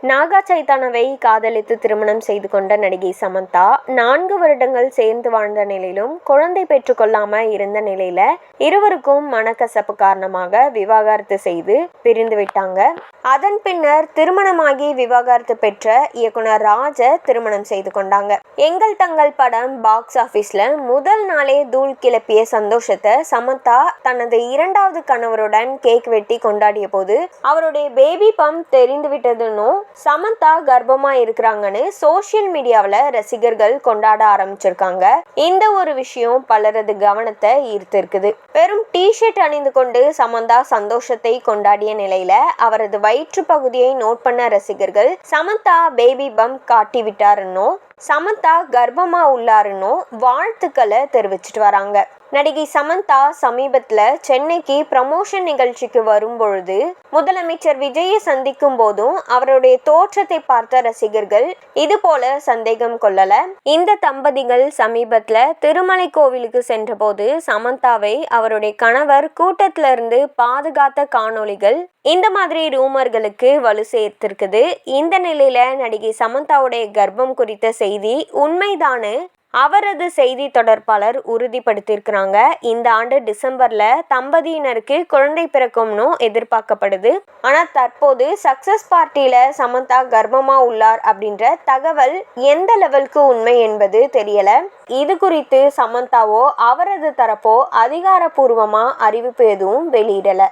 நாகா சைத்தன்யாவை காதலித்து திருமணம் செய்து கொண்ட நடிகை சமந்தா 4 வருடங்கள் சேர்ந்து வாழ்ந்த நிலையிலும் குழந்தை பெற்றுக்கொள்ளாம இருந்த நிலையில இருவருக்கும் மனக்கசப்பு காரணமாக விவாகரத்து செய்து பிரிந்து விட்டாங்க. அதன் பின்னர் திருமணமாகி விவாகரத்து பெற்ற இயக்குனர் ராஜ திருமணம் செய்து கொண்டாங்க. எங்கள் தங்கள் படம் பாக்ஸ் ஆபீஸ்ல முதல் நாளே தூள் கிளப்பிய சந்தோஷத்தை சமந்தா தனது 2வது கணவருடன் கேக் வெட்டி கொண்டாடிய போது அவருடைய பேபி பம்ப் தெரிந்து விட்டதுன்னு சமந்தா கர்ப்பமா இருக்கிறாங்கன்னு சோசியல் மீடியாவில் ரசிகர்கள் கொண்டாட ஆரம்பிச்சிருக்காங்க. இந்த ஒரு விஷயம் பலரது கவனத்தை ஈர்த்திருக்குது. வெறும் டிஷர்ட் அணிந்து கொண்டு சமந்தா சந்தோஷத்தை கொண்டாடிய நிலையில அவரது வயிற்று பகுதியை நோட் பண்ண ரசிகர்கள் சமந்தா பேபி பம்ப் காட்டி விட்டாருன்னோ சமந்தா கர்ப்பமா உள்ளாருன்னோ வாழ்த்துக்களை தெரிவிச்சிட்டு வராங்க. நடிகை சமந்தா சமீபத்துல சென்னைக்கு ப்ரமோஷன் நிகழ்ச்சிக்கு வரும்பொழுது முதலமைச்சர் விஜயை சந்திக்கும் போதும் அவருடைய தோற்றத்தை பார்த்த ரசிகர்கள் இது போல சந்தேகம் கொள்ளல. இந்த தம்பதிகள் சமீபத்துல திருமலை கோவிலுக்கு சென்ற போது சமந்தாவை அவருடைய கணவர் கூட்டத்தில இருந்து பாதுகாத்த காணொளிகள் இந்த மாதிரி ரூமர்களுக்கு வலு சேர்த்திருக்குது. இந்த நிலையில நடிகை சமந்தாவுடைய கர்ப்பம் குறித்த செய்தி உண்மைதானு அவரது செய்தி தொடர்பாளர் உறுதிப்படுத்தியிருக்கிறாங்க. இந்த ஆண்டு டிசம்பர்ல தம்பதியினருக்கு குழந்தை பிறக்கும்னு எதிர்பார்க்கப்படுது. ஆனா தற்போது சக்சஸ் பார்ட்டியில சமந்தா கர்ப்பமா உள்ளார் அப்படின்ற தகவல் எந்த லெவலுக்கு உண்மை என்பது தெரியல. இது குறித்து சமந்தாவோ அவரது தரப்போ அதிகாரப்பூர்வமா அறிவிப்பு எதுவும் வெளியிடல.